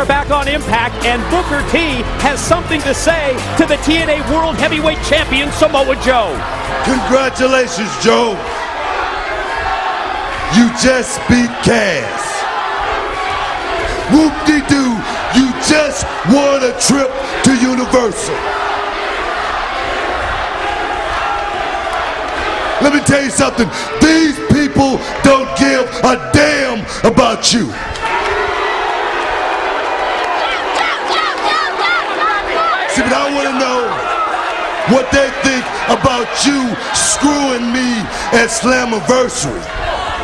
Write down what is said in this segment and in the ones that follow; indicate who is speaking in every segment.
Speaker 1: Back on Impact, and Booker T has something to say to the TNA World Heavyweight Champion Samoa Joe.
Speaker 2: Congratulations, Joe. You just beat Cass. Whoop-de-doo, you just won a trip to Universal. Let me tell you something. These people don't give a damn about you. See, but I want to know what they think about you screwing me at Slammiversary.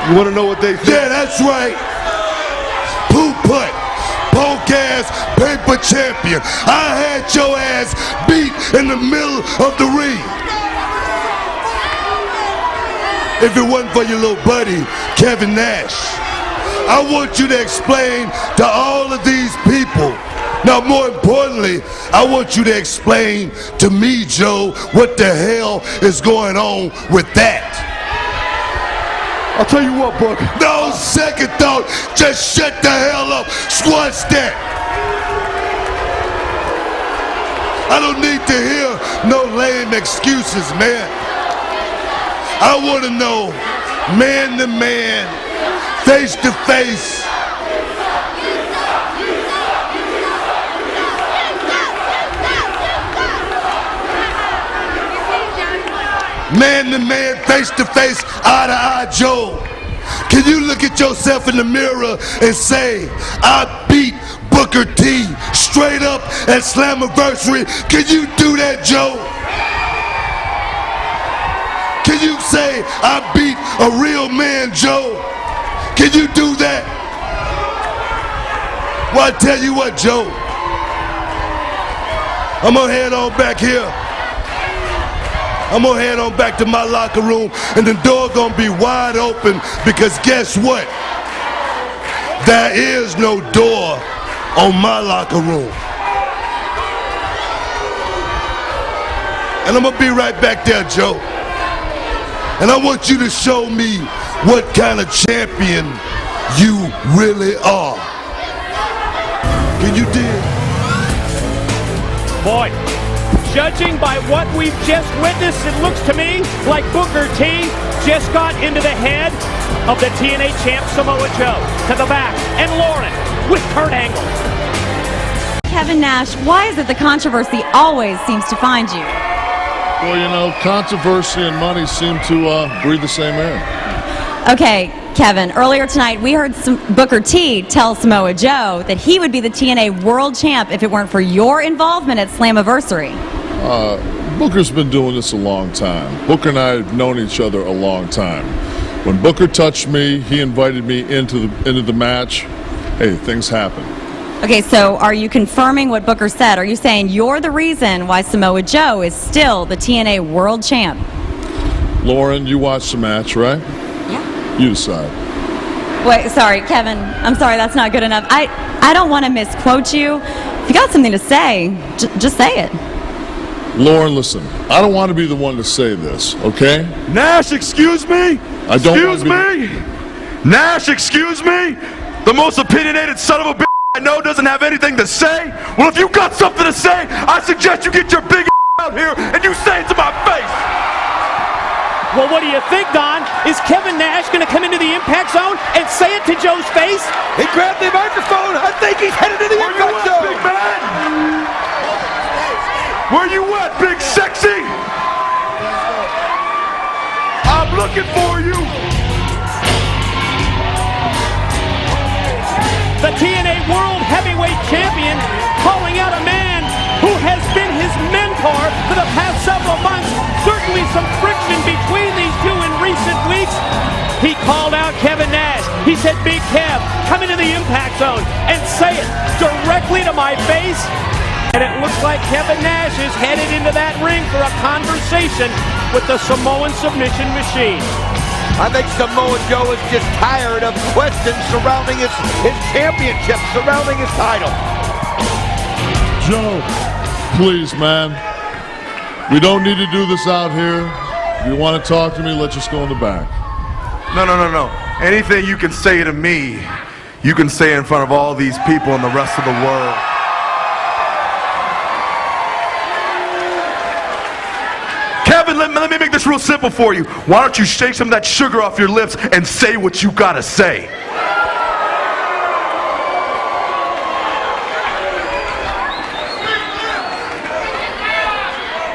Speaker 3: You want to know what they think?
Speaker 2: Yeah, that's right. Poo-putt, punk-ass paper champion. I had your ass beat in the middle of the ring. If it wasn't for your little buddy, Kevin Nash, I want you to explain to all of these people. Now, more importantly, I want you to explain to me, Joe, what the hell is going on with that.
Speaker 3: I'll tell you what, Buck.
Speaker 2: No second thought, just shut the hell up. Squash that. I don't need to hear no lame excuses, man. I want to know, man to man, face to face. Man to man, face to face, eye to eye, Joe. Can you look at yourself in the mirror and say, I beat Booker T straight up at Slammiversary? Can you do that, Joe? Can you say, I beat a real man, Joe? Can you do that? Well, I tell you what, Joe. I'm gonna head on back here. I'm gonna head on back to my locker room, and the door gonna be wide open, because guess what? There is no door on my locker room. And I'm gonna be right back there, Joe. And I want you to show me what kind of champion you really are. Can you dig?
Speaker 1: Boy, judging by what we've just witnessed, it looks to me like Booker T just got into the head of the TNA champ Samoa Joe. To the back, and Lauren with Kurt Angle.
Speaker 4: Kevin Nash, why is it the controversy always seems to find you?
Speaker 5: Well, you know, controversy and money seem to breathe the same air.
Speaker 4: Okay, Kevin, earlier tonight we heard Booker T tell Samoa Joe that he would be the TNA World Champ if it weren't for your involvement at Slammiversary.
Speaker 5: Booker's been doing this a long time. Booker and I have known each other a long time. When Booker touched me, he invited me into the match. Hey, things happen.
Speaker 4: Okay, so are you confirming what Booker said? Are you saying you're the reason why Samoa Joe is still the TNA World Champ?
Speaker 5: Lauren, you watched the match, right?
Speaker 4: Yeah.
Speaker 5: You decide.
Speaker 4: Wait, sorry, Kevin. I'm sorry, that's not good enough. I don't want to misquote you. If you got something to say, just say it.
Speaker 5: Lauren, listen, I don't want to be the one to say this, okay?
Speaker 3: Nash, excuse me?
Speaker 5: I don't
Speaker 3: Excuse me? Nash, excuse me? The most opinionated son of a bitch I know doesn't have anything to say? Well, if you got something to say, I suggest you get your big out here and you say it to my face.
Speaker 1: Well, what do you think, Don? Is Kevin Nash going to come into the impact zone and say it to Joe's face?
Speaker 3: He grabbed the microphone. I think he's headed to the impact zone. Big man? Where you at, big sexy? I'm looking for you.
Speaker 1: The TNA World Heavyweight Champion calling out a man who has been his mentor for the past several months. Certainly some friction between these two in recent weeks. He called out Kevin Nash. He said, Big Kev, come into the impact zone and say it directly to my face. And it looks like Kevin Nash is headed into that ring for a conversation with the Samoan submission machine.
Speaker 6: I think Samoa Joe is just tired of questions surrounding his championship, surrounding his title.
Speaker 5: Joe, please, man. We don't need to do this out here. If you want to talk to me, let's just go in the back.
Speaker 3: No. Anything you can say to me, you can say in front of all these people and the rest of the world. Kevin, let me make this real simple for you. Why don't you shake some of that sugar off your lips and say what you gotta say?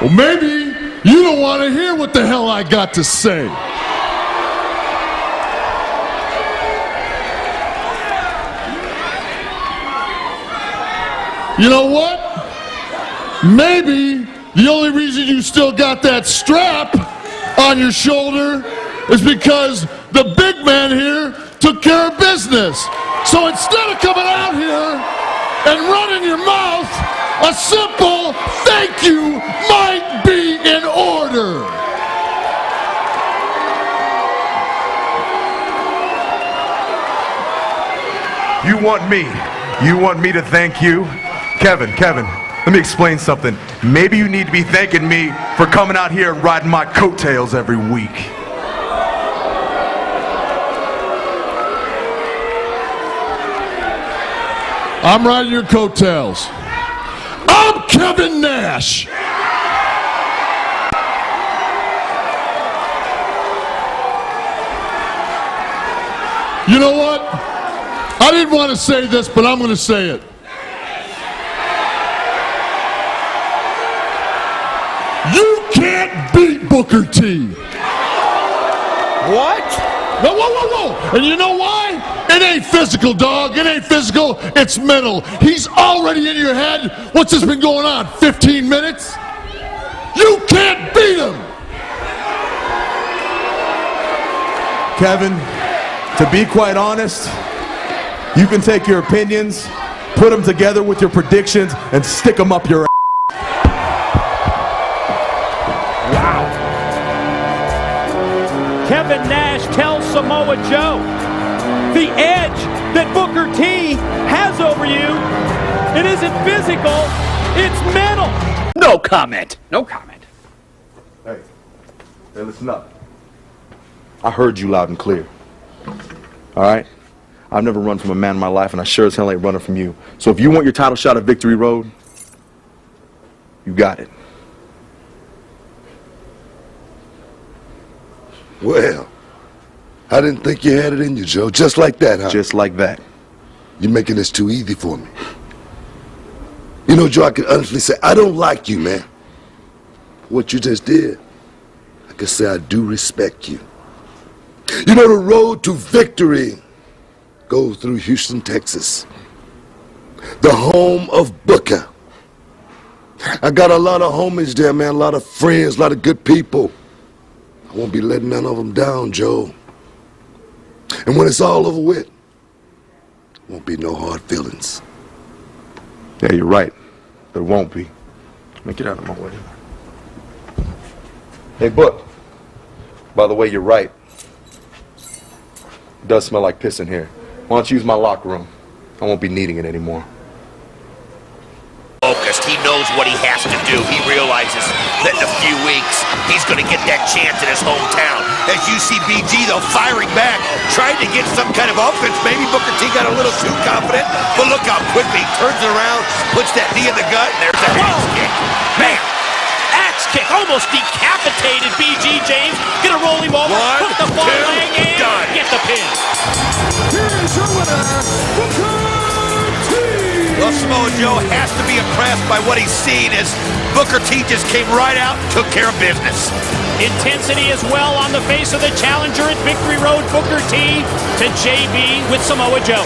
Speaker 5: Well, maybe you don't want to hear what the hell I got to say. You know what? Maybe the only reason you still got that strap on your shoulder is because the big man here took care of business. So instead of coming out here and running your mouth, a simple thank you might be in order.
Speaker 3: You want me to thank you? Kevin, let me explain something. Maybe you need to be thanking me for coming out here and riding my coattails every week.
Speaker 5: I'm riding your coattails. I'm Kevin Nash. You know what? I didn't want to say this, but I'm going to say it. You can't beat Booker T.
Speaker 6: What?
Speaker 5: No, whoa. And you know why? It ain't physical, dog. It ain't physical. It's mental. He's already in your head. What's this been going on? 15 minutes? You can't beat him.
Speaker 3: Kevin, to be quite honest, you can take your opinions, put them together with your predictions, and stick them up your ass.
Speaker 1: Kevin Nash tells Samoa Joe the edge that Booker T has over you, it isn't physical, it's mental.
Speaker 6: No comment.
Speaker 3: Hey, listen up. I heard you loud and clear. All right? I've never run from a man in my life, and I sure as hell ain't running from you. So if you want your title shot at Victory Road, you got it.
Speaker 2: Well, I didn't think you had it in you, Joe. Just like that, huh?
Speaker 3: Just like that.
Speaker 2: You're making this too easy for me. You know, Joe, I can honestly say I don't like you, man. What you just did, I can say I do respect you. You know, the road to victory goes through Houston, Texas, the home of Booker. I got a lot of homies there, man, a lot of friends, a lot of good people. I won't be letting none of them down, Joe. And when it's all over with, won't be no hard feelings.
Speaker 3: Yeah, you're right. There won't be. Get out of my way. Hey, Book. By the way, you're right. It does smell like piss in here. Why don't you use my locker room? I won't be needing it anymore.
Speaker 6: Focused. He knows what he has to do. He realizes that in a few weeks, he's going to get that chance in his hometown. As you see BG, though, firing back, trying to get some kind of offense. Maybe Booker T got a little too confident, but look how quickly he turns it around, puts that knee in the gut, and there's a axe kick. Bam! Axe kick, almost decapitated BG James. Gonna roll him over, put the ball leg in, done. Get the pin.
Speaker 7: Here's your winner, Booker T.
Speaker 6: Well, Samoa Joe has to be impressed by what he's seen as Booker T just came right out and took care of business.
Speaker 1: Intensity as well on the face of the challenger at Victory Road, Booker T to JB with Samoa Joe.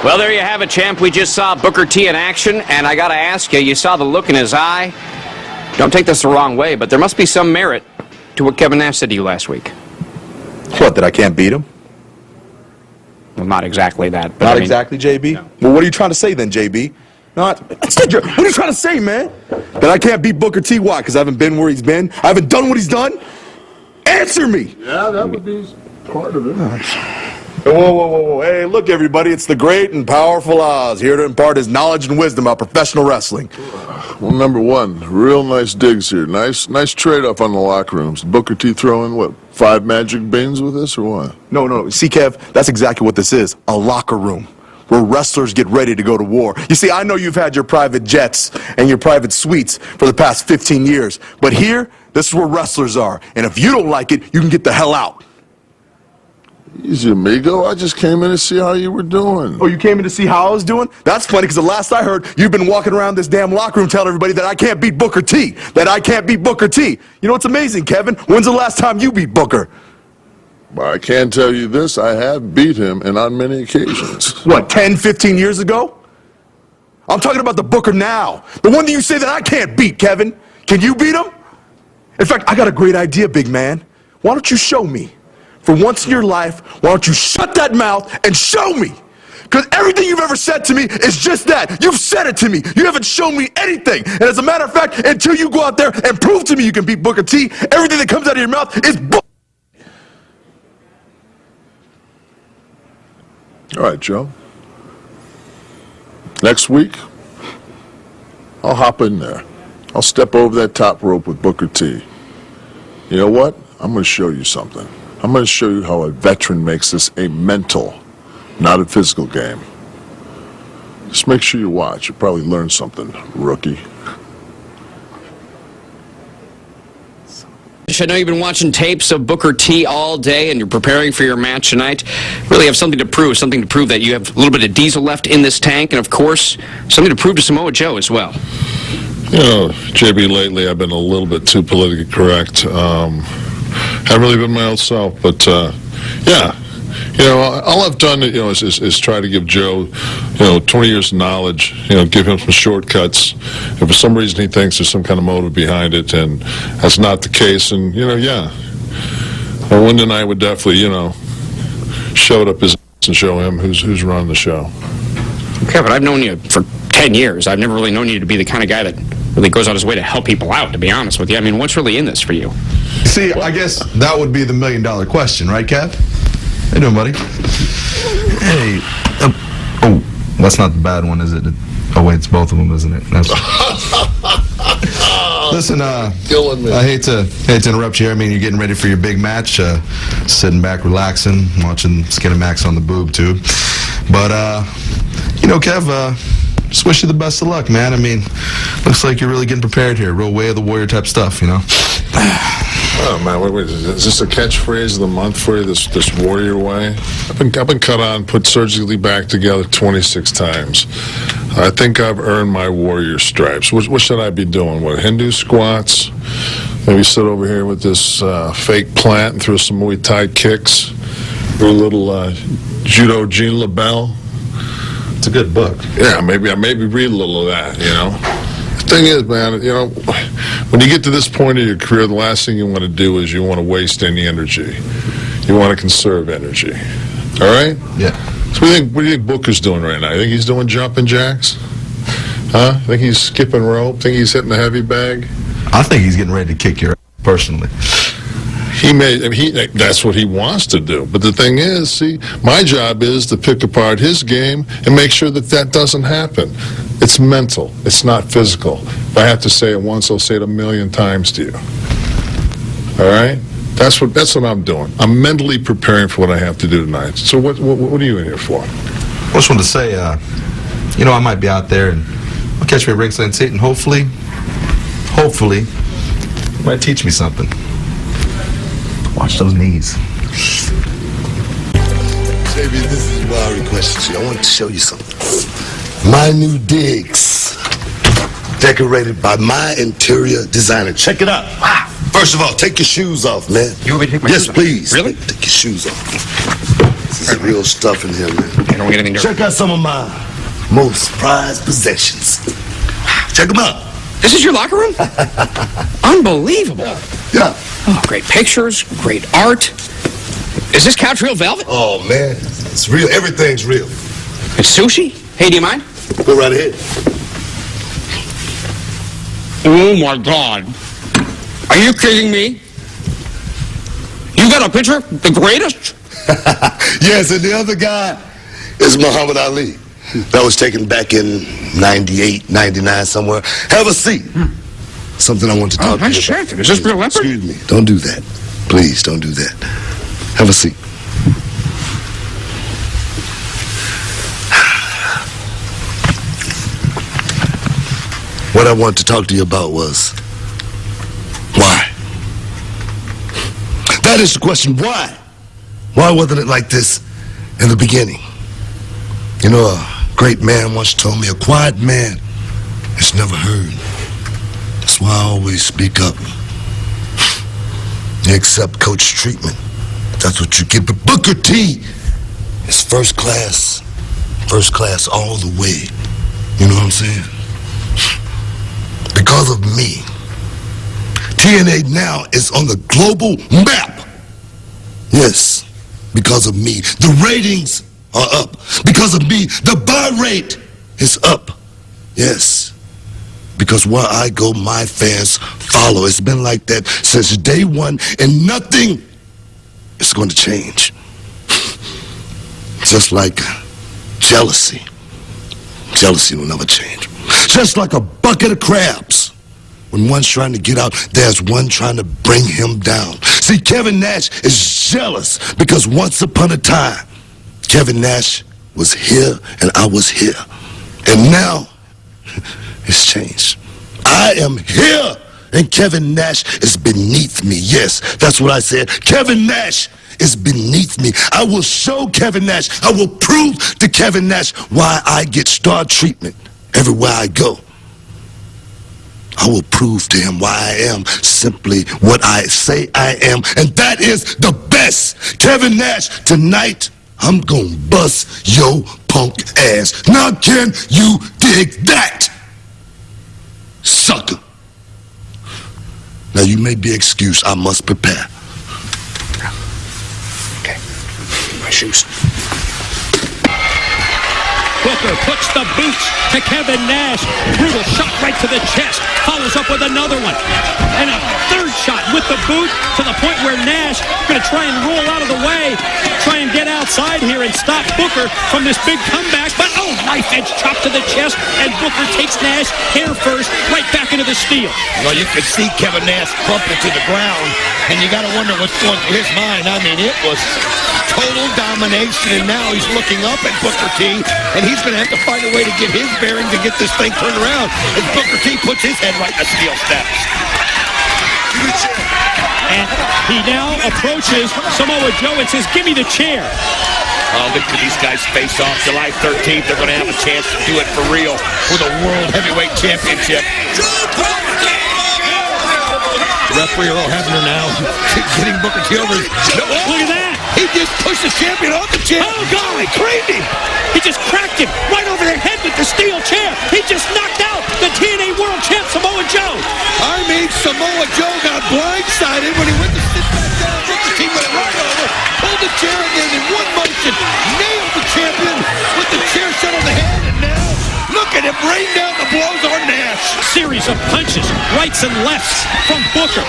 Speaker 8: Well, there you have it, champ. We just saw Booker T in action, and I got to ask you, you saw the look in his eye. Don't take this the wrong way, but there must be some merit to what Kevin Nash said to you last week.
Speaker 3: What, that I can't beat him?
Speaker 8: Well, not exactly that. But
Speaker 3: Not exactly, JB?
Speaker 8: No.
Speaker 3: Well, what are you trying to say then, JB? What are you trying to say, man? That I can't beat Booker T? Why? Because I haven't been where he's been? I haven't done what he's done? Answer me!
Speaker 5: Yeah, that would be part of it.
Speaker 3: Whoa. Hey, look, everybody. It's the great and powerful Oz here to impart his knowledge and wisdom about professional wrestling.
Speaker 5: Well, number one, real nice digs here. Nice trade-off on the locker rooms. Booker T throwing, what, 5 magic beans with this or what?
Speaker 3: No. See, Kev, that's exactly what this is. A locker room where wrestlers get ready to go to war. You see, I know you've had your private jets and your private suites for the past 15 years, but here, this is where wrestlers are. And if you don't like it, you can get the hell out.
Speaker 5: Easy, amigo. I just came in to see how you were doing.
Speaker 3: Oh, you came in to see how I was doing? That's funny, because the last I heard, you've been walking around this damn locker room telling everybody that I can't beat Booker T. That I can't beat Booker T. You know what's amazing, Kevin? When's the last time you beat Booker?
Speaker 5: Well, I can tell you this. I have beat him, and on many occasions.
Speaker 3: What, 10, 15 years ago? I'm talking about the Booker now. The one that you say that I can't beat, Kevin. Can you beat him? In fact, I got a great idea, big man. Why don't you show me? For once in your life, why don't you shut that mouth and show me? Because everything you've ever said to me is just that. You've said it to me. You haven't shown me anything. And as a matter of fact, until you go out there and prove to me you can beat Booker T, everything that comes out of your mouth is bull.
Speaker 5: All right, Joe. Next week, I'll hop in there. I'll step over that top rope with Booker T. You know what? I'm going to show you something. I'm going to show you how a veteran makes this a mental, not a physical game. Just make sure you watch. You'll probably learn something, rookie.
Speaker 8: I know you've been watching tapes of Booker T all day and you're preparing for your match tonight. Really have something to prove that you have a little bit of diesel left in this tank, and of course, something to prove to Samoa Joe as well.
Speaker 5: You know, JB, lately I've been a little bit too politically correct. Haven't really been my old self, but yeah. You know, all I've done, is try to give Joe, 20 years of knowledge, give him some shortcuts. If for some reason he thinks there's some kind of motive behind it, and that's not the case, and, yeah. Well, Wyndham and I would definitely, show it up his ass and show him who's running the show.
Speaker 8: Okay, but I've known you for 10 years. I've never really known you to be the kind of guy that really goes out his way to help people out, to be honest with you. I mean, what's really in this for you?
Speaker 9: See, I guess that would be the million-dollar question, right, Kev? How you doing, buddy? Hey. Oh, that's not the bad one, is it? Oh, wait, it's both of them, isn't it? Listen,
Speaker 5: Killing me.
Speaker 9: I hate to interrupt you. I mean, you're getting ready for your big match, sitting back, relaxing, watching Skinamax on the boob tube. But, Kev, just wish you the best of luck, man. I mean, looks like you're really getting prepared here. Real way of the warrior type stuff,
Speaker 5: Oh man, wait, is this a catchphrase of the month for you? This warrior way? I've been cut on, put surgically back together 26 times. I think I've earned my warrior stripes. What should I be doing? What, Hindu squats? Maybe sit over here with this fake plant and throw some Muay Thai kicks. Do a little judo Jean LaBelle.
Speaker 9: It's a good book.
Speaker 5: Yeah, maybe read a little of that. The thing is, man, when you get to this point of your career, the last thing you want to do is you want to waste any energy. You want to conserve energy. All right?
Speaker 9: Yeah.
Speaker 5: So what do you think Booker's doing right now? You think he's doing jumping jacks? Huh? Think he's skipping rope? Think he's hitting the heavy bag?
Speaker 9: I think he's getting ready to kick your ass, personally.
Speaker 5: That's what he wants to do. But the thing is, see, my job is to pick apart his game and make sure that doesn't happen. It's mental. It's not physical. If I have to say it once, I'll say it 1,000,000 times to you. All right? That's what I'm doing. I'm mentally preparing for what I have to do tonight. So what are you in here for?
Speaker 9: I just wanted to say, I might be out there and I'll catch me at ringside seat, and hopefully, you might teach me something. Watch those knees.
Speaker 2: JB, this is why I requested you. I want to show you something. My new digs, decorated by my interior designer. Check it out. Wow. First of all, take your shoes off, man.
Speaker 8: You want me to take my
Speaker 2: shoes
Speaker 8: shoes
Speaker 2: off?
Speaker 8: off?
Speaker 2: Yes, please.
Speaker 8: Really?
Speaker 2: Take your shoes off. This is real stuff in here, man.
Speaker 8: I don't get anything
Speaker 2: Check out some of my most prized possessions. Check them out.
Speaker 8: This is your locker room? Unbelievable.
Speaker 2: Yeah.
Speaker 8: Oh, great pictures, great art. Is this couch real velvet?
Speaker 2: Oh, man. It's real. Everything's real.
Speaker 8: It's sushi? Hey, do you mind?
Speaker 2: Go right ahead.
Speaker 8: Oh, my God. Are you kidding me? You got a picture? The greatest?
Speaker 2: Yes, and the other guy is Muhammad Ali. that was taken back in 98, 99, somewhere. Have a seat. Something I want to talk to you about.
Speaker 10: Is this real leopard?
Speaker 2: Excuse me. Don't do that. Please, don't do that. Have a seat. What I wanted to talk to you about was why? That is the question. Why? Why wasn't it like this in the beginning? You know, a great man once told me, a quiet man is never heard. That's why I always speak up. You accept coach treatment. That's what you get. But Booker T is first class all the way. You know what I'm saying? Because of me, TNA now is on the global map. Yes, because of me. The ratings are up. Because of me, the buy rate is up. Yes, because where I go, my fans follow. It's been like that since day one, and nothing is going to change. Just like jealousy. Jealousy will never change. Just like a bucket of crabs. When one's trying to get out, there's one trying to bring him down. See, Kevin Nash is jealous because once upon a time, Kevin Nash was here and I was here. And now, it's changed. I am here and Kevin Nash is beneath me. Yes, that's what I said. Kevin Nash is beneath me. I will show Kevin Nash. I will prove to Kevin Nash why I get star treatment everywhere I go. I will prove to him why I am simply what I say I am, and that is the best. Kevin Nash, tonight, I'm gonna bust your punk ass. Now can you dig that? Sucker. Now you may be excused. I must prepare.
Speaker 10: Okay. My shoes.
Speaker 1: Booker puts the boots to Kevin Nash. Brutal shot right to the chest. Follows up with another one. And a third shot with the boot to the point where Nash going to try and roll out of the way. Try and get outside here and stop Booker from this big comeback. But, oh, knife edge chop to the chest. And Booker takes Nash hair first right back into the steel.
Speaker 6: Well, you could see Kevin Nash crumple to the ground. And you got to wonder what's going through his mind. I mean, it was total domination. And now he's looking up at Booker T. And he's going to have to find a way to get his bearings and get this thing turned around as Booker T puts his head right in the steel steps.
Speaker 1: And he now approaches Samoa Joe and says, give me the chair.
Speaker 6: Oh, look at these guys face off July 13th. They're going to have a chance to do it for real for the World Heavyweight Championship. Referee Earl Hebner now getting Booker T over.
Speaker 1: Look at that.
Speaker 6: He just pushed the champion off the chair.
Speaker 1: Oh, God, he creamed him. He just cracked him right over the head with the steel chair. He just knocked out the TNA World Champ, Samoa Joe.
Speaker 6: I mean, Samoa Joe got blindsided when he went to sit back down. Booker T went right over, pulled the chair again in one motion, nailed the champion with the chair shot on the head, and now look at him rain down the blows on Nash.
Speaker 1: Series of punches, rights and lefts from Booker.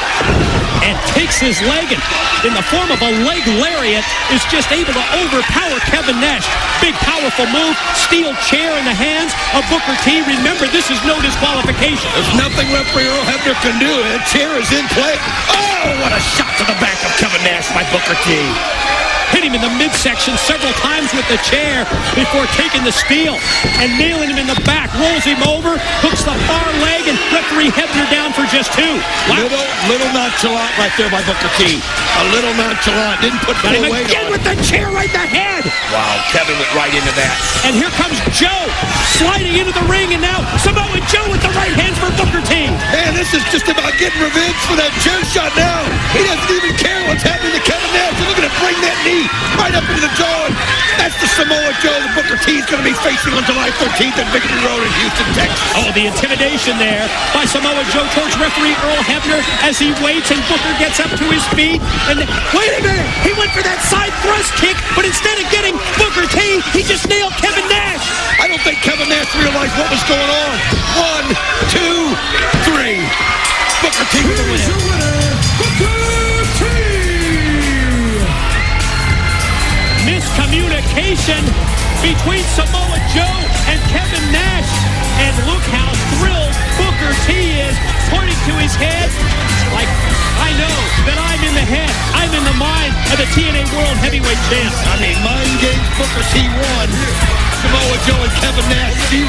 Speaker 1: And takes his leg and in the form of a leg lariat is just able to overpower Kevin Nash. Big powerful move, steel chair in the hands of Booker T. Remember, this is no disqualification.
Speaker 6: There's nothing referee Earl Hebner can do. That chair is in play. Oh, what a shot to the back of Kevin Nash by Booker T.
Speaker 1: Hit him in the midsection several times with the chair before taking the steel and nailing him in the back. Rolls him over, hooks the far leg, and referee Hebner down for just two. Wow.
Speaker 6: Little nonchalant right there by Booker T. A little nonchalant. Didn't put full
Speaker 1: him
Speaker 6: weight
Speaker 1: again
Speaker 6: on.
Speaker 1: with the chair right in the head.
Speaker 6: Wow, Kevin went right into that.
Speaker 1: And here comes Joe sliding into the ring, and now Samoa Joe with the right hands for Booker T.
Speaker 6: Man, this is just about getting revenge for that chair shot now. He doesn't even care what's happening to Kevin Nash. They're looking to bring that knee right up into the jaw. And that's the Samoa Joe that Booker T is going to be facing on July 13th at Victory Road in Houston, Texas.
Speaker 1: Oh, the intimidation there by Samoa Joe towards referee Earl Hebner as he waits and Booker gets up to his feet. And wait a minute, he went for that side thrust kick, but instead of getting Booker T, he just nailed Kevin Nash.
Speaker 6: I don't think Kevin Nash realized what was going on. 1, 2, 3. Booker T with the win. Booker T!
Speaker 1: Miscommunication between Samoa Joe and Kevin Nash. And look how thrilled Booker T is, pointing to his head like, I know that I'm in the head, I'm in the mind of the TNA World Heavyweight Champ.
Speaker 7: I mean, mind games, Booker T won. Samoa Joe and Kevin Nash 0.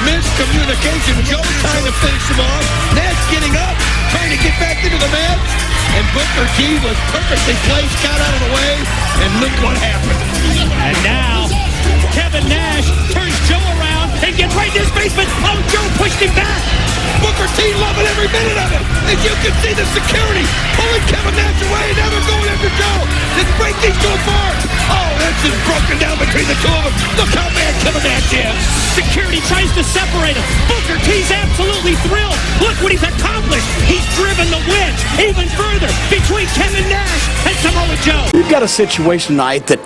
Speaker 7: Miscommunication. Joe trying to finish him off. Nash getting up, trying to get back into the match. And Booker T was perfectly placed, got out of the way, and look what happened.
Speaker 1: And now, Kevin Nash turns Joe around and gets right in his face, but oh, Joe pushed him back.
Speaker 7: Booker T loving every minute of it. As you can see, the security pulling Kevin Nash away. Now they're going after Joe. This break things go far. Oh, that's just broken down between the two of them. Look how mad Kevin Nash is.
Speaker 1: Security tries to separate him. Booker T's absolutely thrilled. Look what he's accomplished. He's driven the wedge even further between Kevin Nash and Samoa Joe.
Speaker 10: We've got a situation tonight that,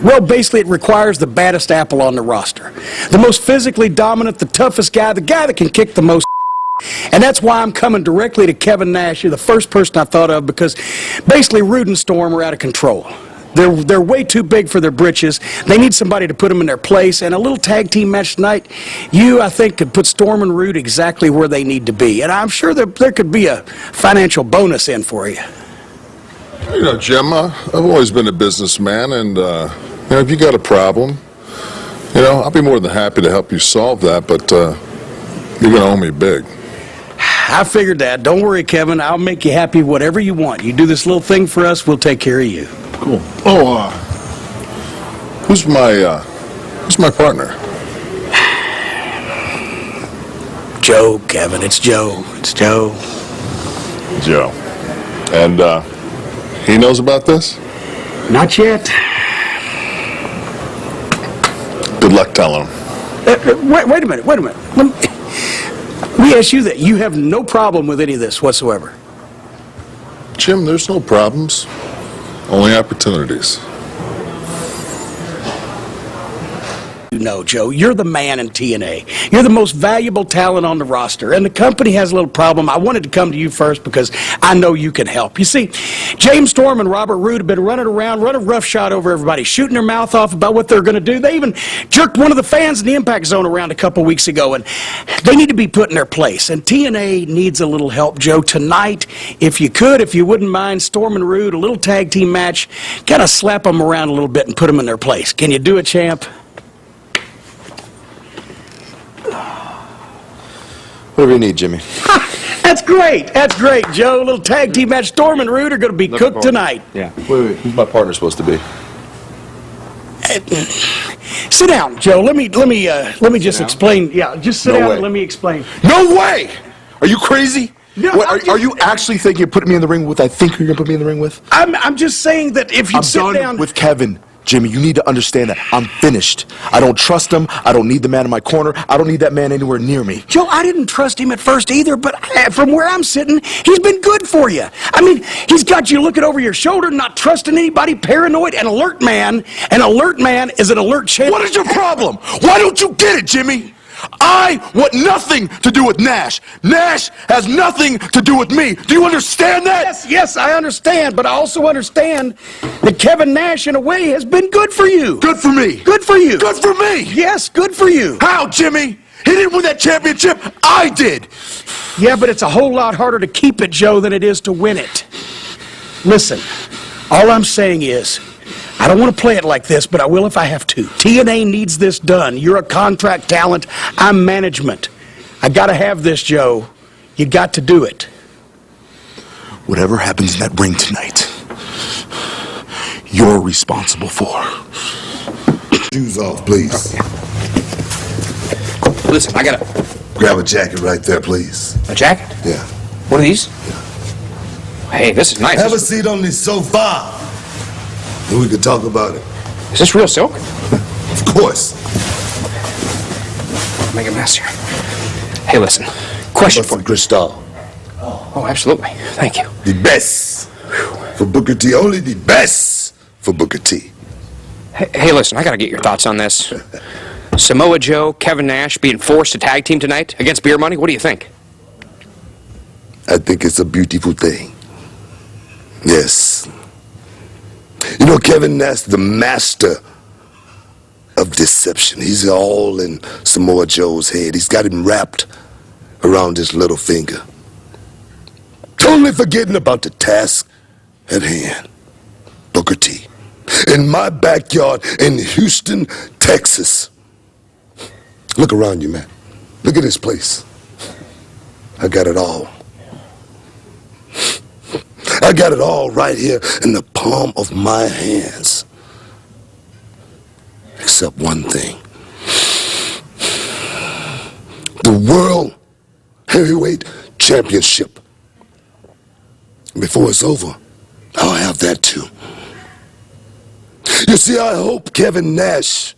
Speaker 10: well, basically it requires the baddest apple on the roster. The most physically dominant, the toughest guy, the guy that can kick the most. And that's why I'm coming directly to Kevin Nash. You're the first person I thought of because basically Rude and Storm are out of control. They're way too big for their britches. They need somebody to put them in their place. And a little tag team match tonight, I think, could put Storm and Rude exactly where they need to be. And I'm sure there could be a financial bonus in for you.
Speaker 5: You know, Jim, I've always been a businessman, and if you got a problem, I'll be more than happy to help you solve that, but you're going to owe me big.
Speaker 10: I figured that. Don't worry, Kevin. I'll make you happy whatever you want. You do this little thing for us, we'll take care of you.
Speaker 5: Cool. Oh, who's my partner?
Speaker 10: Joe, Kevin. It's Joe. It's Joe.
Speaker 5: Joe. And he knows about this?
Speaker 10: Not yet.
Speaker 5: Good luck telling him.
Speaker 10: Wait a minute. Let me ask you that. You have no problem with any of this whatsoever?
Speaker 5: Jim, there's no problems. Only opportunities.
Speaker 10: No, Joe, you're the man in TNA. You're the most valuable talent on the roster, and the company has a little problem. I wanted to come to you first because I know you can help. You see, James Storm and Robert Roode have been running around, running roughshod over everybody, shooting their mouth off about what they're going to do. They even jerked one of the fans in the Impact Zone around a couple weeks ago, and they need to be put in their place. And TNA needs a little help, Joe. Tonight, if you wouldn't mind, Storm and Roode, a little tag team match, kind of slap them around a little bit and put them in their place. Can you do it, champ?
Speaker 9: Whatever you need, Jimmy.
Speaker 10: That's great, Joe. A little tag team match. Storm and Roode are going to be cooked tonight.
Speaker 9: Yeah. Wait. Who's my partner supposed to be?
Speaker 10: Sit down, Joe. Let me just explain. Yeah, just sit down and let me explain.
Speaker 9: No way! Are you crazy?
Speaker 10: No,
Speaker 9: are you actually thinking of putting me in the ring with I think you're going to put me in the ring with?
Speaker 10: I'm just saying that if you sit down...
Speaker 9: I'm done with Kevin. Jimmy, you need to understand that I'm finished. I don't trust him. I don't need the man in my corner. I don't need that man anywhere near me.
Speaker 10: Joe, I didn't trust him at first either, but from where I'm sitting, he's been good for you. I mean, he's got you looking over your shoulder, not trusting anybody, paranoid, an alert man. An alert man is an alert champ.
Speaker 9: What is your problem? Why don't you get it, Jimmy? I want nothing to do with Nash. Nash has nothing to do with me. Do you understand that?
Speaker 10: Yes, I understand, but I also understand that Kevin Nash, in a way, has been good for you.
Speaker 9: Good for me.
Speaker 10: Good for you.
Speaker 9: Good for me.
Speaker 10: Yes, good for you.
Speaker 9: How, Jimmy? He didn't win that championship. I did.
Speaker 10: Yeah, but it's a whole lot harder to keep it, Joe, than it is to win it. Listen, all I'm saying is, I don't want to play it like this, but I will if I have to. TNA needs this done. You're a contract talent. I'm management. I got to have this, Joe. You got to do it.
Speaker 9: Whatever happens in that ring tonight, you're responsible for.
Speaker 2: Shoes off, please.
Speaker 8: Listen, I gotta...
Speaker 2: Grab a jacket right there, please.
Speaker 8: A jacket?
Speaker 2: Yeah.
Speaker 8: What are these? Hey, this is nice.
Speaker 2: Have a seat on the sofa. And we can talk about it.
Speaker 8: Is this real silk?
Speaker 2: Of course.
Speaker 8: Make a mess here. Hey, listen. Question for you.
Speaker 2: Cristal.
Speaker 8: Oh, absolutely. Thank you.
Speaker 2: The best for Booker T. Only the best for Booker T.
Speaker 8: Hey, listen, I gotta get your thoughts on this. Samoa Joe, Kevin Nash being forced to tag team tonight against beer money. What do you think?
Speaker 2: I think it's a beautiful thing. Yes. You know, Kevin Nash, the master. of deception. He's all in Samoa Joe's head. He's got him wrapped around his little finger. Totally forgetting about the task at hand. Booker T. In my backyard in Houston, Texas. Look around you, man. Look at this place. I got it all. I got it all right here in the palm of my hands. Except one thing. The World Heavyweight Championship. Before it's over, I'll have that too. You see, I hope Kevin Nash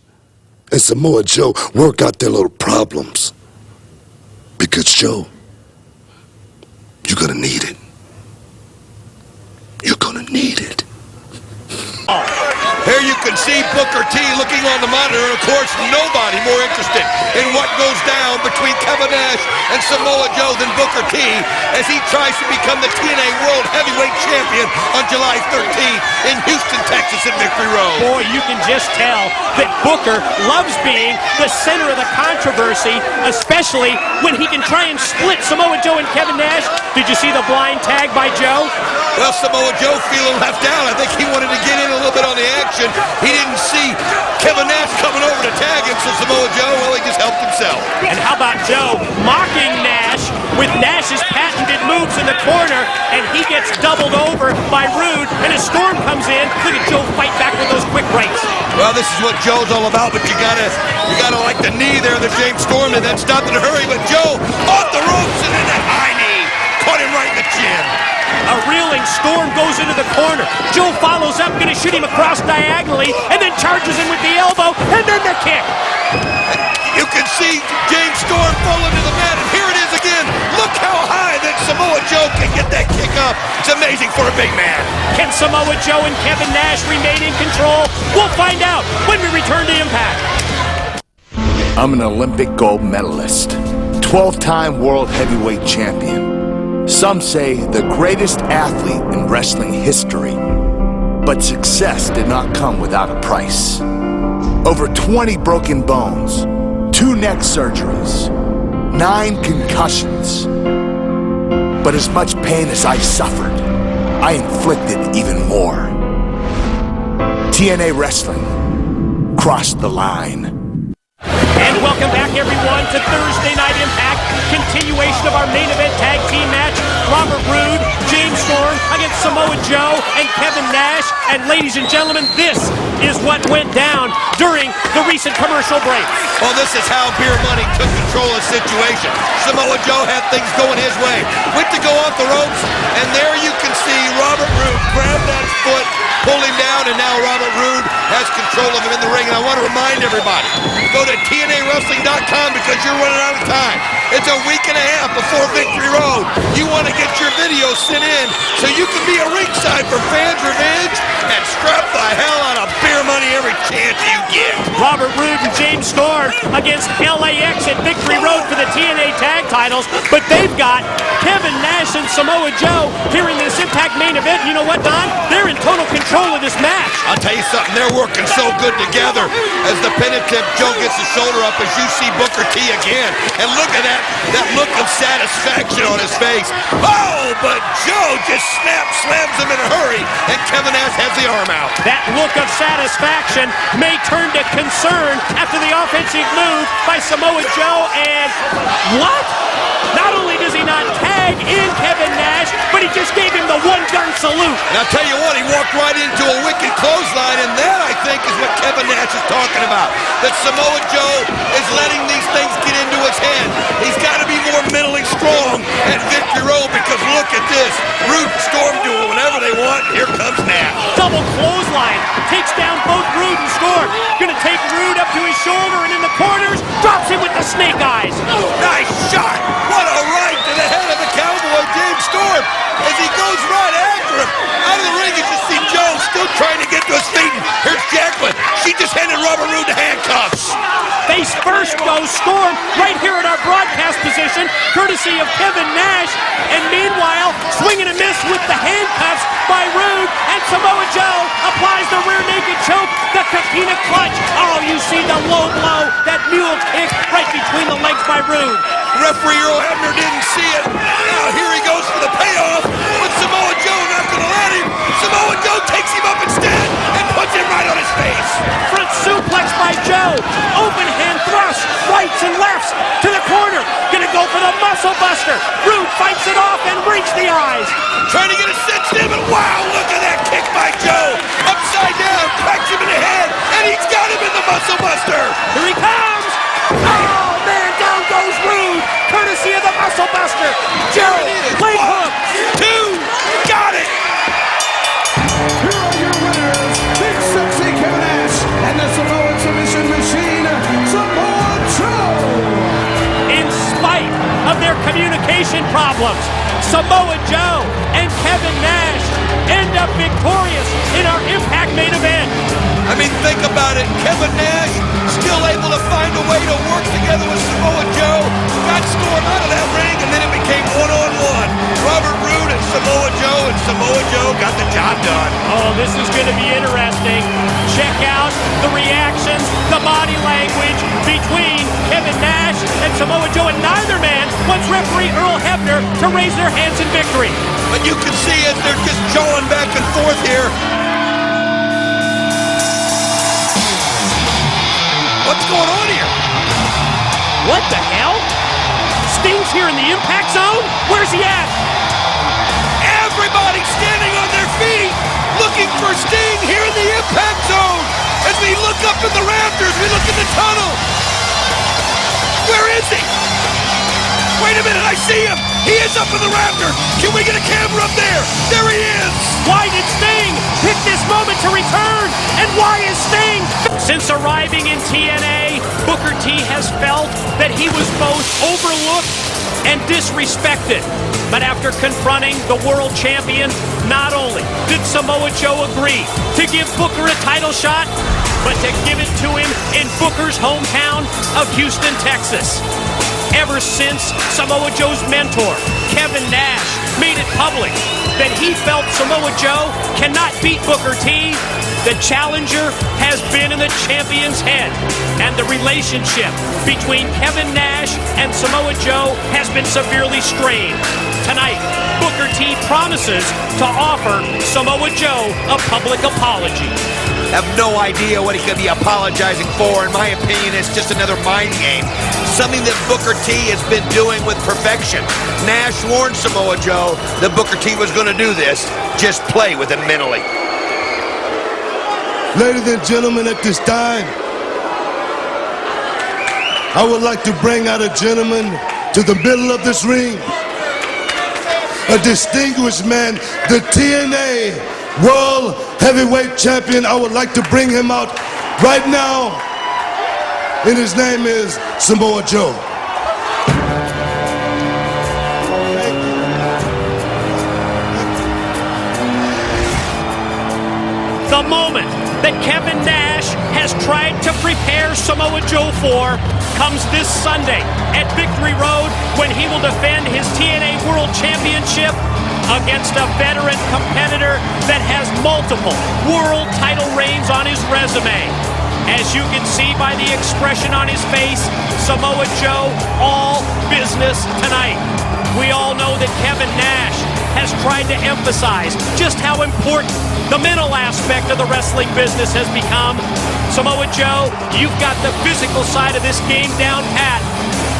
Speaker 2: and Samoa Joe work out their little problems. Because, Joe, you're gonna need it. You're gonna need it.
Speaker 6: Here you can see Booker T looking on the monitor, and of course nobody more interested in what goes down between Kevin Nash and Samoa Joe than Booker T as he tries to become the TNA World Heavyweight Champion on July 13th in Houston, Texas at Victory Road.
Speaker 1: Boy, you can just tell that Booker loves being the center of the controversy, especially when he can try and split Samoa Joe and Kevin Nash. Did you see the blind tag by Joe?
Speaker 6: Well, Samoa Joe feeling left out. I think he wanted to get in a little bit on the action. He didn't see Kevin Nash coming over to tag him, so Samoa Joe, well, he just helped himself.
Speaker 1: And how about Joe mocking Nash with Nash's patented moves in the corner, and he gets doubled over by Rude, and a Storm comes in. Look at Joe fight back with those quick breaks.
Speaker 6: Well, this is what Joe's all about, but you gotta like the knee there that James Storm and then stopped in a hurry, but Joe off the ropes and then that high knee caught him right in the chin.
Speaker 1: A reeling Storm goes into the corner. Joe follows up, gonna shoot him across diagonally, and then charges him with the elbow, and then the kick.
Speaker 6: You can see James Storm fall into the mat, and here it is again. Look how high that Samoa Joe can get that kick up. It's amazing for a big man.
Speaker 1: Can Samoa Joe and Kevin Nash remain in control? We'll find out when we return to Impact.
Speaker 11: I'm an Olympic gold medalist, 12-time world heavyweight champion. Some say the greatest athlete in wrestling history. But success did not come without a price. Over 20 broken bones, 2 neck surgeries, 9 concussions. But as much pain as I suffered, I inflicted even more. TNA Wrestling crossed the line.
Speaker 1: And welcome back, everyone, to Thursday Night Impact. Continuation of our main event tag team match. Robert Roode, James Storm against Samoa Joe and Kevin Nash. And ladies and gentlemen, this is what went down during the recent commercial break.
Speaker 6: Well, this is how Beer Money took control of the situation. Samoa Joe had things going his way. Went to go off the ropes, and there you can see Robert Roode grab that foot, pull him down, and now Robert Roode has control of him in the ring. And I want to remind everybody, go to TNAWrestling.com because you're running out of time. It's a week and a half before Victory Road. You want to get your video sent in so you can be a ringside for fans' revenge and strap the hell out of Beer Money every chance you get.
Speaker 1: Robert Roode and James Storm against LAX at Victory Road for the TNA tag titles, but they've got Kevin Nash and Samoa Joe here in this Impact main event. You know what, Don? They're in total control of this match.
Speaker 6: I'll tell you something, they're working so good together as the penitent Joe gets his shoulder up as you see Booker T again. And look at that look of satisfaction on his face. Oh, but Joe just slams him in a hurry, and Kevin Nash has the arm out.
Speaker 1: That look of satisfaction may turn to concern after the offensive move by Samoa Joe, and what? Not only does he not tag in Kevin Nash, but he just gave him the one-gun salute.
Speaker 6: And I'll tell you what, he walked right into a wicked clothesline, and that, I think, is what Kevin Nash is talking about. That Samoa Joe is letting these things get into his head. He's got to be more mentally strong at Victory Road because look at this. Roode and Storm do it whenever they want. Here comes Nash.
Speaker 1: Double clothesline. Takes down both Roode and Storm. Gonna take Roode up to his shoulder and in the corners. Drops him with the snake eyes.
Speaker 6: Nice shot. What a right to the head of the Cowboy, James Storm, as he goes right after him. Out of the ring, as you see Joe still trying to get to his feet. Here's Jacqueline. She just handed Robert Roode the handcuffs.
Speaker 1: Face first goes Storm right here at our broadcast position, courtesy of Kevin Nash. And meanwhile, swing and a miss with the handcuffs. by Rude, and Samoa Joe applies the rear naked choke, the Kakina clutch. Oh, you see the low blow, that mule kick right between the legs by Rude.
Speaker 6: Referee Earl Hebner didn't see it. Now here he goes for the payoff, but Samoa Joe not going to let him. Samoa Joe takes him up instead and puts him right on his face.
Speaker 1: Front suplex by Joe. Open hand thrust, rights and lefts to the corner. Gonna go for the muscle buster. Rude fights it off and breaks the eyes.
Speaker 6: Trying to get a sense in, but wow, look at that kick by Joe. Upside down, cracks him in the head, and he's got him in the muscle buster.
Speaker 1: Here he comes. Oh, man, down goes Rude. Courtesy of the muscle buster. Joe, leg hook.
Speaker 6: 2, got it.
Speaker 12: Here are your winners, Big Sexy Kevin Nash and the Samoan submission machine, Samoa Joe.
Speaker 1: In spite of their communication problems, Samoa Joe and Kevin Nash end up victorious in our Impact main event.
Speaker 6: I mean, think about it. Kevin Nash still able to find a way to work together with Samoa Joe. Got stormed out of that ring, and then it became one-on-one. Robert Roode and Samoa Joe got the job done.
Speaker 1: Oh, this is going to be interesting. Check out the reactions, the body language between Kevin Nash and Samoa Joe, and neither man wants referee Earl Hebner to raise their hands in victory.
Speaker 6: But you can see as they're just jawing back and forth here. What's going on here?
Speaker 1: What the hell? Sting's here in the impact zone? Where's he at?
Speaker 6: Everybody standing on their feet, looking for Sting here in the impact zone. As we look up in the rafters, we look in the tunnel. Where is he? Wait a minute, I see him. He is up in the rafters. Can we get a camera up there? There he is.
Speaker 1: Why did Sting pick this moment to return? And why is Sting? Since arriving in TNA, Booker T has felt that he was both overlooked and disrespected. But after confronting the world champion, not only did Samoa Joe agree to give Booker a title shot, but to give it to him in Booker's hometown of Houston, Texas. Ever since Samoa Joe's mentor, Kevin Nash, made it public that he felt Samoa Joe cannot beat Booker T, the challenger has been in the champion's head, and the relationship between Kevin Nash and Samoa Joe has been severely strained. Tonight, Booker T promises to offer Samoa Joe a public apology.
Speaker 6: Have no idea what he could be apologizing for. In my opinion, it's just another mind game. Something that Booker T has been doing with perfection. Nash warned Samoa Joe that Booker T was going to do this. Just play with him mentally.
Speaker 2: Ladies and gentlemen, at this time, I would like to bring out a gentleman to the middle of this ring. A distinguished man, the TNA World Heavyweight Champion. I would like to bring him out right now. And his name is Samoa Joe.
Speaker 1: The moment that Kevin Nash has tried to prepare Samoa Joe for comes this Sunday at Victory Road, when he will defend his TNA World Championship against a veteran competitor that has multiple world title reigns on his resume. As you can see by the expression on his face, Samoa Joe, all business tonight. We all know that Kevin Nash has tried to emphasize just how important the mental aspect of the wrestling business has become. Samoa Joe, you've got the physical side of this game down pat.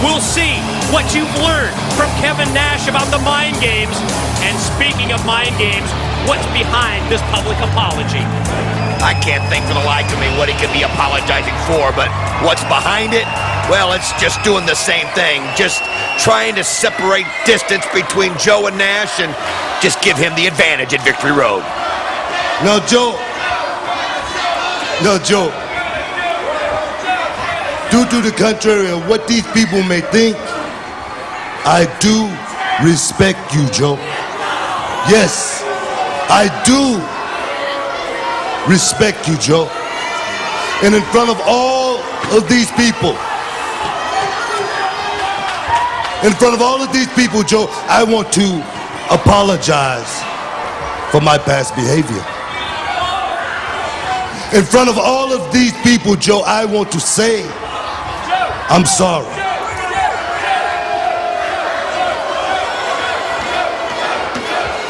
Speaker 1: We'll see what you've learned from Kevin Nash about the mind games. And speaking of mind games, what's behind this public apology?
Speaker 6: I can't think for the life of me what he could be apologizing for, but what's behind it? Well, it's just doing the same thing. Just trying to separate distance between Joe and Nash and just give him the advantage at Victory Road.
Speaker 2: Now, Joe. Due to the contrary of what these people may think, I do respect you, Joe. Yes, I do respect you, Joe. And in front of all of these people, Joe, I want to apologize for my past behavior. In front of all of these people, Joe, I want to say, I'm sorry.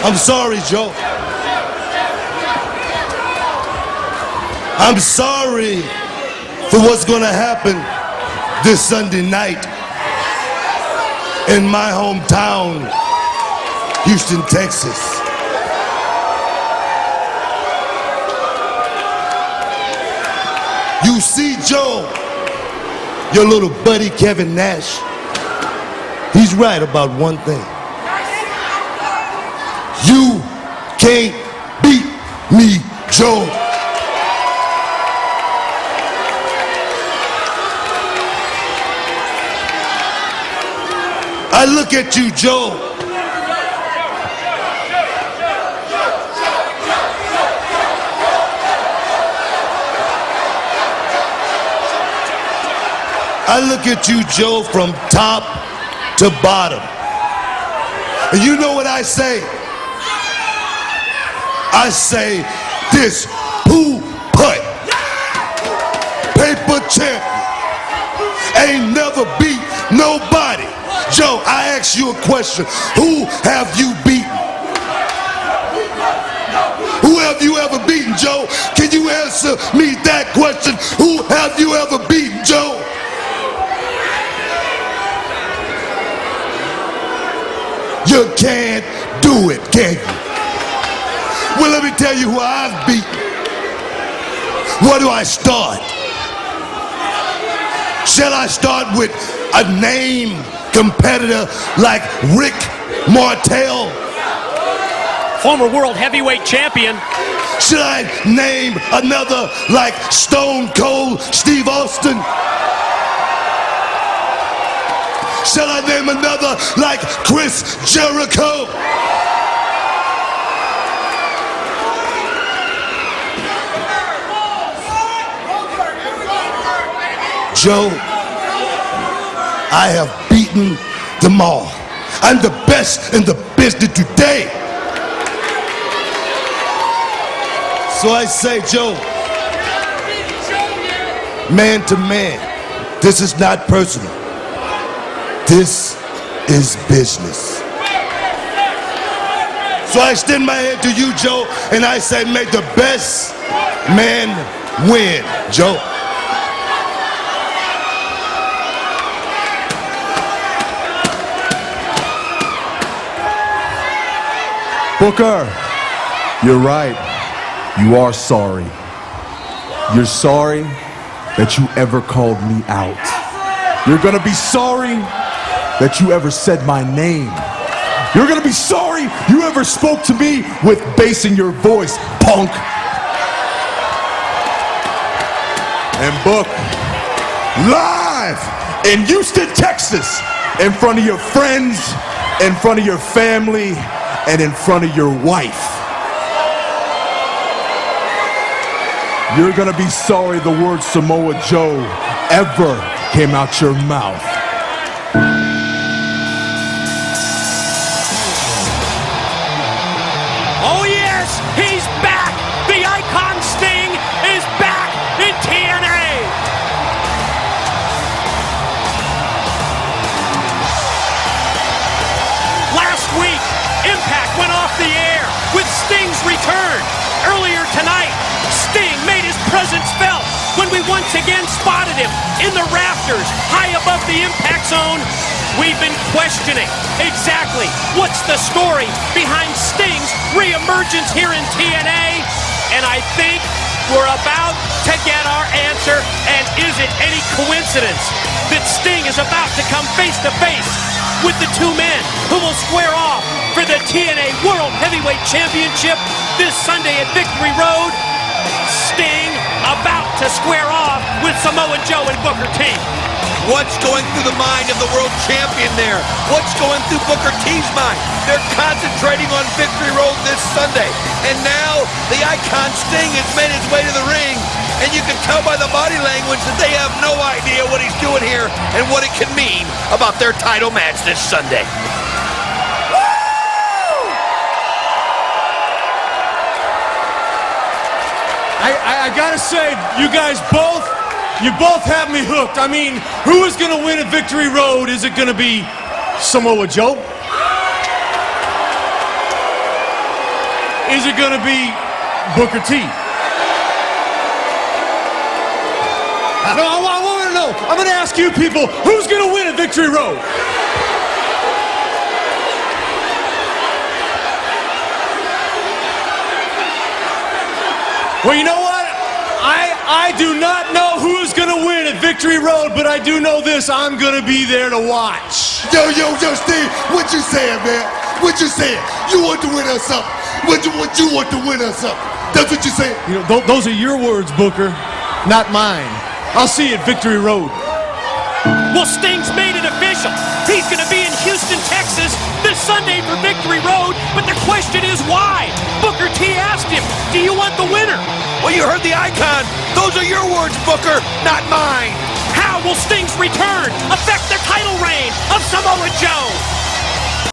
Speaker 2: I'm sorry, Joe. I'm sorry for what's going to happen this Sunday night in my hometown, Houston, Texas. You see, Joe, your little buddy Kevin Nash, he's right about one thing. You can't beat me, Joe. I look at you, Joe. I look at you, Joe, from top to bottom. And you know what I say? I say this, who put paper champion ain't never beat nobody. Joe, I ask you a question. Who have you beaten? Who have you ever beaten, Joe? Can you answer me that question? Who have you ever beaten, Joe? You can't do it, can you? Well, let me tell you who I've beaten. Where do I start? Shall I start with a name competitor like Rick Martel?
Speaker 1: Former world heavyweight champion.
Speaker 2: Should I name another like Stone Cold Steve Austin? Shall I name another like Chris Jericho? Joe, I have beaten them all. I'm the best in the business today. So I say, Joe, man to man, this is not personal. This is business. So I extend my hand to you, Joe, and I say, may the best man win, Joe.
Speaker 13: Booker, you're right. You are sorry. You're sorry that you ever called me out. You're gonna be sorry that you ever said my name. You're gonna be sorry you ever spoke to me with bass in your voice, punk. And Book, live in Houston, Texas, in front of your friends, in front of your family, and in front of your wife. You're gonna be sorry the word Samoa Joe ever came out your mouth.
Speaker 1: Oh yes, he's back! The icon Sting is back in TNA! Last week, Impact went off the air with Sting's return. Earlier tonight, Sting made his presence felt when we once again spotted him in the rafters high above the Impact Zone. We've been questioning exactly what's the story behind Sting's reemergence here in TNA, and I think we're about to get our answer. And is it any coincidence that Sting is about to come face to face with the two men who will square off for the TNA World Heavyweight Championship this Sunday at Victory Road? Sting about to square off with Samoa Joe and Booker T.
Speaker 6: What's going through the mind of the world champion there? What's going through Booker T's mind? They're concentrating on Victory Road this Sunday. And now the icon Sting has made his way to the ring. And you can tell by the body language that they have no idea what he's doing here and what it can mean about their title match this Sunday.
Speaker 13: I gotta say, you both have me hooked. I mean, who is gonna win at Victory Road? Is it gonna be Samoa Joe? Is it gonna be Booker T? No, I want to know. I'm gonna ask you people, who's gonna win at Victory Road? Well, you know what? I do not know who's going to win at Victory Road, but I do know this. I'm going to be there to watch.
Speaker 2: Yo, Steve, what you saying, man? What you saying? You want to win us something. What you want to win us something. That's what you saying.
Speaker 13: You know, those are your words, Booker, not mine. I'll see you at Victory Road.
Speaker 1: Well, Sting's made it official. He's going to be in Houston, Texas this Sunday for Victory Road, but the question is why? Booker T asked him, do you want the winner?
Speaker 6: Well, you heard the icon. Those are your words, Booker, not mine.
Speaker 1: How will Sting's return affect the title reign of Samoa Joe?